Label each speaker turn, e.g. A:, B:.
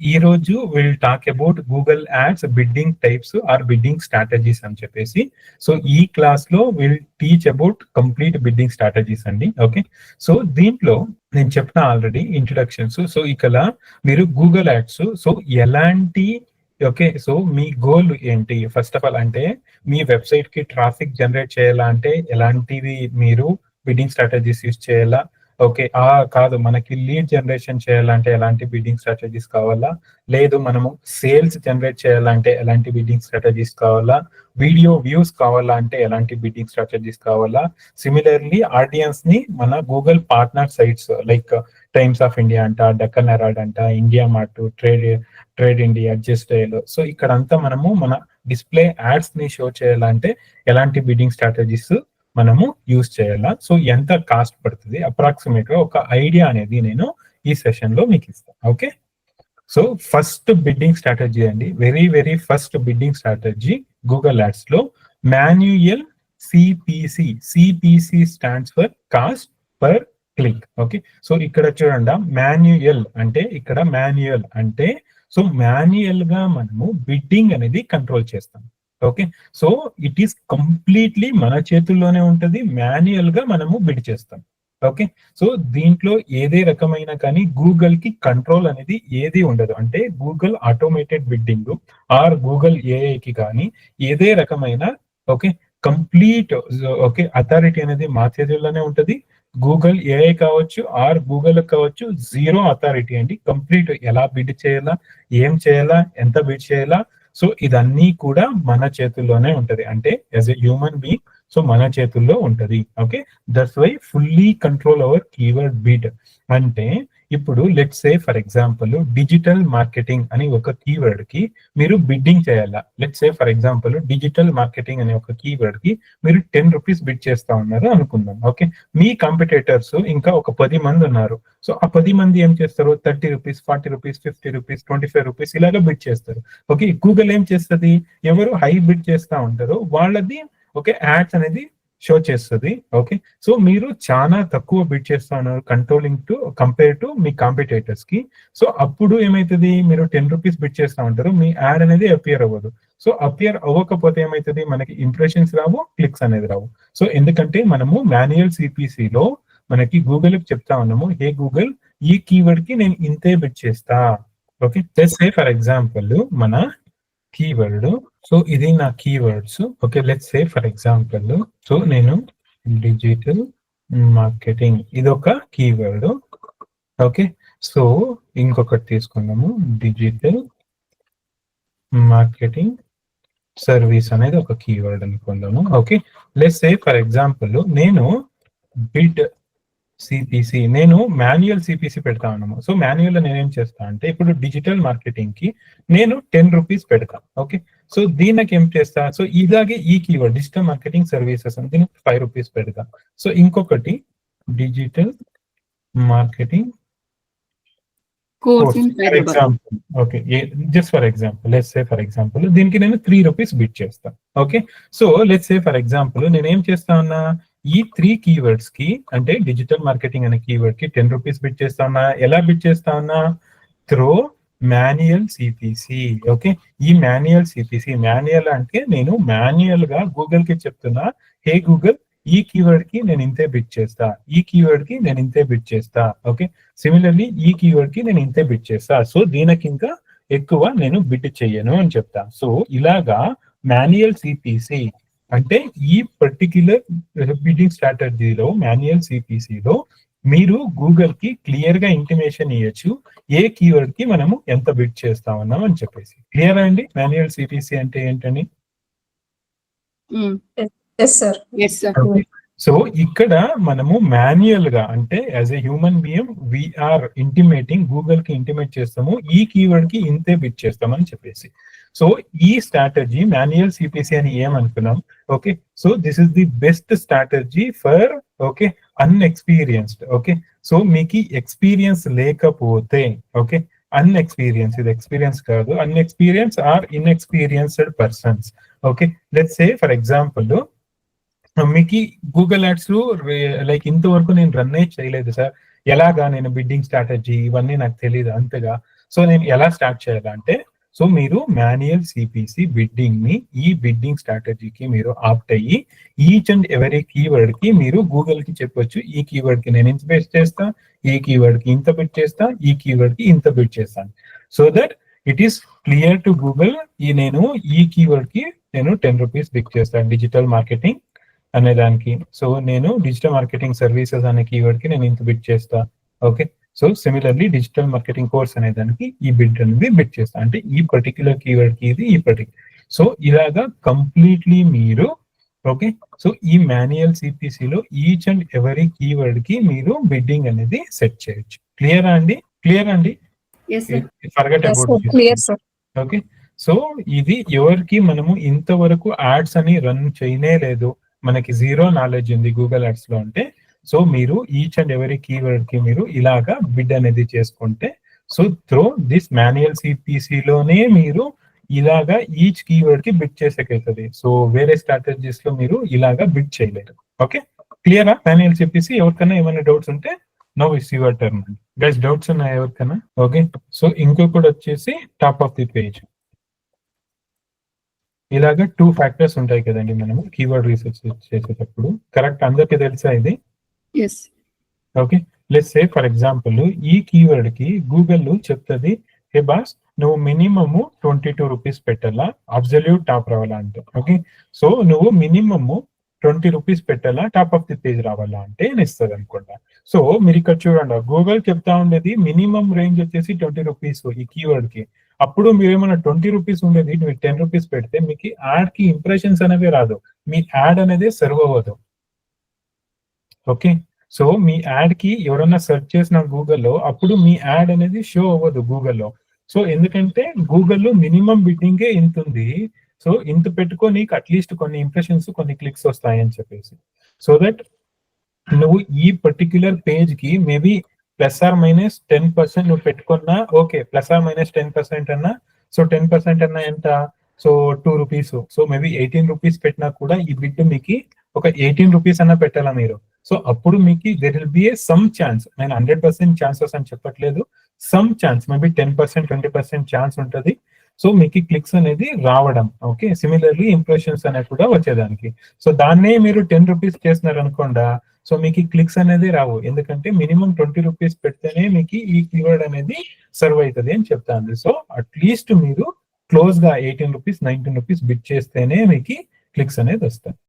A: ఈ రోజు will talk about Google ads bidding types or bidding strategies అని చెప్పేసి. సో ఈ క్లాస్ లో will teach about complete bidding strategies అండి. ఓకే, సో దీంట్లో నేను చెప్పిన ఆల్రెడీ ఇంట్రొడక్షన్స్. సో ఇక్కడ మీరు గూగుల్ యాడ్స్ సో ఎలాంటి ఓకే, సో మీ గోల్ ఏంటి ఫస్ట్ ఆఫ్ ఆల్ అంటే మీ వెబ్సైట్ కి ట్రాఫిక్ జనరేట్ చేయాలా అంటే ఎలాంటివి మీరు బిడ్డింగ్ స్ట్రాటజీస్ యూస్ చేయాలా, ఓకే కాదు మనకి లీడ్ జనరేషన్ చేయాలంటే ఎలాంటి బిడ్డింగ్ స్ట్రాటజీస్ కావాలా, లేదు మనము సేల్స్ జనరేట్ చేయాలంటే ఎలాంటి బిడ్డింగ్ స్ట్రాటజీస్ కావాలా, వీడియో వ్యూస్ కావాలా అంటే ఎలాంటి బిడ్డింగ్ స్ట్రాటజీస్ కావాలా, సిమిలర్లీ ఆడియన్స్ ని మన Google partner sites like Times of India అంట, డెక్కన్ హెరాల్డ్ అంట, India Mart, Trade India, just so ఇక్కడంతా మనము మన డిస్ప్లే యాడ్స్ ని షో చేయాలంటే ఎలాంటి బిడ్డింగ్ స్ట్రాటజీస్ మనము యూజ్ చేయాలా, సో ఎంత కాస్ట్ పడుతుంది అప్రాక్సిమేట్ గా ఒక ఐడియా అనేది నేను ఈ సెషన్ లో మీకు ఇస్తాను. Okay, so first bidding strategy అండి, very first bidding strategy Google ads లో manual CPC stands for cost per click. Okay, so ఇక్కడ చూడండి మాన్యుయల్ అంటే ఇక్కడ మాన్యుయల్ అంటే సో మాన్యుయల్ గా మనము బిడ్డింగ్ అనేది కంట్రోల్ చేస్తాం. Okay, so it is completely మన చేతుల్లోనే ఉంటది, మాన్యుయల్ గా మనము బిడ్ చేస్తాం. ఓకే, సో దీంట్లో ఏదే రకమైన కానీ గూగుల్ కి కంట్రోల్ అనేది ఏది ఉండదు, అంటే Google automated bidding are Google AI కి కానీ ఏదే రకమైన ఓకే కంప్లీట్ ఓకే అథారిటీ అనేది మా చేతుల్లోనే ఉంటది. గూగుల్ ఏఐ కావచ్చు ఆర్ గూగుల్ కావచ్చు జీరో అథారిటీ అండి, కంప్లీట్ ఎలా బిడ్ చేయాలా, ఏం చేయాలా, ఎంత బిడ్ చేయాలా, సో ఇదన్నీ కూడా మన చేతుల్లోనే ఉంటది, అంటే as a human being so మన చేతుల్లో ఉంటది. Okay, that's why fully control our keyword bid. అంటే ఇప్పుడు let's say for example digital marketing అని ఒక కీవర్డ్ కి మీరు బిడ్డింగ్ చేయాలా. Let's say for example digital marketing అనే ఒక కీవర్డ్ కి మీరు 10 రూపీస్ బిడ్ చేస్తా ఉన్నారు అనుకుందాం. ఓకే, మీ కాంపిటేటర్స్ ఇంకా ఒక 10 మంది ఉన్నారు. సో ఆ 10 మంది ఏం చేస్తారు, 30 రూపీస్, 40 రూపీస్, 50 రూపీస్, 25 రూపీస్ ఇలాగా బిడ్ చేస్తారు. ఓకే, గూగుల్ ఏం చేస్తుంది, ఎవరు హై బిడ్ చేస్తా ఉంటారో వాళ్ళది ఓకే యాడ్స్ అనేది షో చేస్తుంది. ఓకే, సో మీరు చాలా తక్కువ బిడ్ చేస్తా ఉన్నారు controlling to compare to me competitors కి. సో అప్పుడు ఏమైతుంది, మీరు 10 రూపీస్ బిడ్ చేస్తా ఉంటారు, మీ యాడ్ అనేది అపియర్ అవ్వదు. సో అపియర్ అవ్వకపోతే ఏమైతుంది, మనకి ఇంప్రెషన్స్ రావు, క్లిక్స్ అనేది రావు. సో ఎందుకంటే మనము మాన్యువల్ సిపిసిలో మనకి గూగుల్ కి చెప్తా ఉన్నాము, హే గూగుల్ ఈ కీవర్డ్ కి నేను ఇంతే బిడ్ చేస్తా. Okay, let's say for example మన కీవర్డ్, సో ఇది నా keywords. Okay, let's say for example so నేను డిజిటల్ మార్కెటింగ్ ఇది ఒక కీవర్డ్. ఓకే, సో ఇంకొకటి తీసుకుందాము, డిజిటల్ మార్కెటింగ్ సర్వీస్ అనేది ఒక కీవర్డ్ అనుకుందాము. Okay, let's say for example నేను బిడ్ సిపిసి నేను మాన్యువల్ సిపిసి పెడతా ఉన్నాము. సో మాన్యువల్ లో నేనేం చేస్తా అంటే ఇప్పుడు డిజిటల్ మార్కెటింగ్ కి నేను 10 రూపీస్ పెడతా. ఓకే, సో దీనికి ఏం చేస్తా, సో ఇలాగే ఈ కీవర్డ్ డిజిటల్ మార్కెటింగ్ సర్వీసెస్ అని దీనికి 5 రూపీస్ పెడతా. సో ఇంకొకటి digital marketing course for example. Okay, just for example let's say for example దీనికి నేను 3 రూపీస్ బిడ్ చేస్తా. Okay, so let's say for example నేను ఏం చేస్తా ఉన్నా, ఈ 3 కీవర్డ్స్ కి అంటే డిజిటల్ మార్కెటింగ్ అనే కీవర్డ్ కి 10 రూపీస్ బిడ్ చేస్తా ఉన్నా. ఎలా బిడ్ చేస్తా ఉన్నా, త్రో మాన్యువల్ సిపిసి. ఓకే, ఈ మాన్యువల్ సిపిసి, మాన్యువల్ అంటే నేను మాన్యువల్ గా గూగుల్ కి చెప్తున్నా, హే గూగుల్ ఈ కీవర్డ్ కి నేను ఇంతే బిడ్ చేస్తా, ఈ కీవర్డ్ కి నేను ఇంతే బిడ్ చేస్తా. ఓకే, సిమిలర్లీ ఈ కీవర్డ్ కి నేను ఇంతే బిడ్ చేస్తా, సో దీనికి ఇంకా ఎక్కువ నేను బిడ్ చెయ్యను అని చెప్తా. సో ఇలాగా మాన్యువల్ సిపిసి అంటే ఈ పర్టిక్యులర్ బిడ్డింగ్ స్ట్రాటజీలో మాన్యువల్ సిపిసిలో మీరు గూగుల్ కి క్లియర్ గా ఇంటిమేషన్ ఇవ్వచ్చు, ఏ కీవర్డ్ కి మనము ఎంత బిడ్ చేస్తా ఉన్నాం అని చెప్పేసి. క్లియర్ అండి మాన్యువల్ సిపిసి అంటే ఏంటని? సో ఇక్కడ మనము మాన్యువల్ గా అంటే as a human being we are intimating, Google కి ఇంటిమేట్ చేస్తాము ఈ కీవర్డ్ కి ఇంతే బిడ్ చేస్తామని చెప్పేసి. సో ఈ స్ట్రాటజీ మాన్యువల్ సిపిసి అని ఏమనుకున్నాం. Okay, so this is the best strategy for okay unexperienced. Okay, so మీకు ఎక్స్పీరియన్స్ లేకపోతే ఓకే అన్ఎక్స్పీరియన్స్, ఇది ఎక్స్పీరియన్స్ కాదు, unexperience or inexperienced persons. Okay, let's say for example మీకు గూగుల్ యాడ్స్ లైక్ ఇంతవరకు నేను run చేయలేదు సార్, ఎలాగా నేను బిడ్డింగ్ స్ట్రాటజీ ఇవన్నీ నాకు తెలియదు అంతగా. సో నేను ఎలా స్టార్ట్ చేయాలంటే, సో మీరు మాన్యువల్ సిపిసి బిడ్డింగ్ ని ఈ బిడ్డింగ్ స్ట్రాటజీకి మీరు ఆప్ట్ అయ్యి ఈచ్ అండ్ ఎవరీ కీవర్డ్ కి మీరు గూగుల్ కి చెప్పొచ్చు, ఈ కీవర్డ్ కి నేను ఇంత బిడ్ చేస్తా, ఈ కీవర్డ్ కి ఇంత బిడ్ చేస్తా, ఈ కీవర్డ్ కి ఇంత బిడ్ చేస్తాను. So that it is clear to Google, నేను ఈ కీవర్డ్ కి నేను 10 రూపీస్ బిడ్ చేస్తాను డిజిటల్ మార్కెటింగ్ అనే దానికి. సో నేను డిజిటల్ మార్కెటింగ్ సర్వీసెస్ అనే కీవర్డ్ కి నేను ఇంత బిడ్ చేస్తా. Okay, so similarly digital marketing course అనే దానికి ఈ బిడ్ అనేది బిడ్ చేస్తా, అంటే ఈ పర్టిక్యులర్ కీవర్డ్ కి ఇది ఈ పర్టిక్యులర్. సో ఇలాగా కంప్లీట్లీ మీరు ఓకే, సో ఈ మాన్యువల్ సిపిసిలో ఈచ్ అండ్ ఎవరీ కీవర్డ్ కి మీరు బిడ్డింగ్ అనేది సెట్ చేయొచ్చు. క్లియరా అండి? క్లియర్ అండి? Forget about. ఓకే, సో ఇది ఎవరికి మనము ఇంతవరకు యాడ్స్ అని రన్ చేయనే లేదు, మనకి జీరో నాలెడ్జ్ ఉంది గూగుల్ యాడ్స్ లో అంటే, సో మీరు ఈచ్ అండ్ ఎవరీ కీవర్డ్ కి మీరు ఇలాగా బిడ్ అనేది చేసుకుంటే, so through this manual CPC లోనే మీరు ఇలాగా ఈచ్ కీవర్డ్ కి బిడ్ చేసేకైతుంది. సో వేరే స్ట్రాటజీస్ లో మీరు ఇలాగా బిడ్ చేయలేరు. ఓకే, క్లియరా మాన్యువల్ సిపిసి? ఎవరికైనా ఏమైనా డౌట్స్ ఉంటే now it's your turn. Guys doubts ఉన్నాయా ఎవరికైనా? ఓకే, సో ఇంకొకటి వచ్చేసి టాప్ ఆఫ్ ది పేజ్ ఇలాగా 2 ఫ్యాక్టర్స్ ఉంటాయి కదండి మనము కీవర్డ్ రీసెర్చ్ చేసేటప్పుడు. కరెక్ట్, అందరికి తెలుసా ఇది? Okay, let's say for example ఈ కీవర్డ్ కి గూగుల్ చెప్తుంది, హే బాస్ నువ్వు మినిమమ్ 22 రూపీస్ పెట్టాలా అబ్సల్యూట్ టాప్ రావాలా అంటే. ఓకే, సో నువ్వు మినిమమ్ 20 రూపీస్ పెట్టాలా టాప్ ఆఫ్ ది పేజ్ రావాలా అంటే నేను ఇస్తుంది అనుకుంటా. సో మీరు ఇక్కడ చూడండి, గూగుల్ చెప్తా ఉండేది మినిమం రేంజ్ వచ్చేసి 20 రూపీస్ ఈ కీవర్డ్ కి. అప్పుడు మీరు ఏమైనా 20 రూపీస్ ఉండేది మీరు 10 రూపీస్ పెడితే మీకు యాడ్ కి ఇంప్రెషన్స్ అనేవి రాదు, మీ యాడ్ అనేది సర్వ్ అవ్వదు. ఓకే, సో మీ యాడ్ కి ఎవరన్నా సెర్చ్ చేసిన గూగుల్లో అప్పుడు మీ యాడ్ అనేది షో అవ్వదు గూగుల్లో. సో ఎందుకంటే గూగుల్లో మినిమం బిడ్డింగే ఇంత ఉంది, సో ఇంత పెట్టుకొని అట్లీస్ట్ కొన్ని ఇంప్రెషన్స్ కొన్ని క్లిక్స్ వస్తాయని చెప్పేసి. సో దట్ నువ్వు ఈ పర్టిక్యులర్ పేజ్ కి మేబీ +-10% నువ్వు పెట్టుకున్నా ఓకే, +-10% అన్నా, సో 10% అన్నా ఎంత, so 2 rupees, so maybe 18 rupees పెట్టినా కూడా ఈ బిడ్ మీకు ఒక 18 రూపీస్ అన్నా పెట్టాలా మీరు. సో అప్పుడు మీకు there will be A some chance, నేను 100% ఛాన్సెస్ అని చెప్పట్లేదు, సమ్ ఛాన్స్ మేబీ 10% 20% ఛాన్స్ ఉంటుంది. సో మీకు క్లిక్స్ అనేది రావడం. ఓకే, సిమిలర్లీ ఇంప్రెషన్స్ అనేది కూడా వచ్చేదానికి. సో దాన్నే మీరు 10 రూపీస్ చేస్తున్నారు అనుకోండా, సో మీకు క్లిక్స్ అనేది రావు, ఎందుకంటే మినిమం 20 రూపీస్ పెడితేనే మీకు ఈ కీవర్డ్ అనేది సర్వ్ అవుతుంది అని చెప్తాను. సో అట్లీస్ట్ మీరు క్లోజ్ గా 18 రూపీస్ 19 రూపీస్ బిడ్ చేస్తేనే మీకు క్లిక్స్ అనేది వస్తాయి.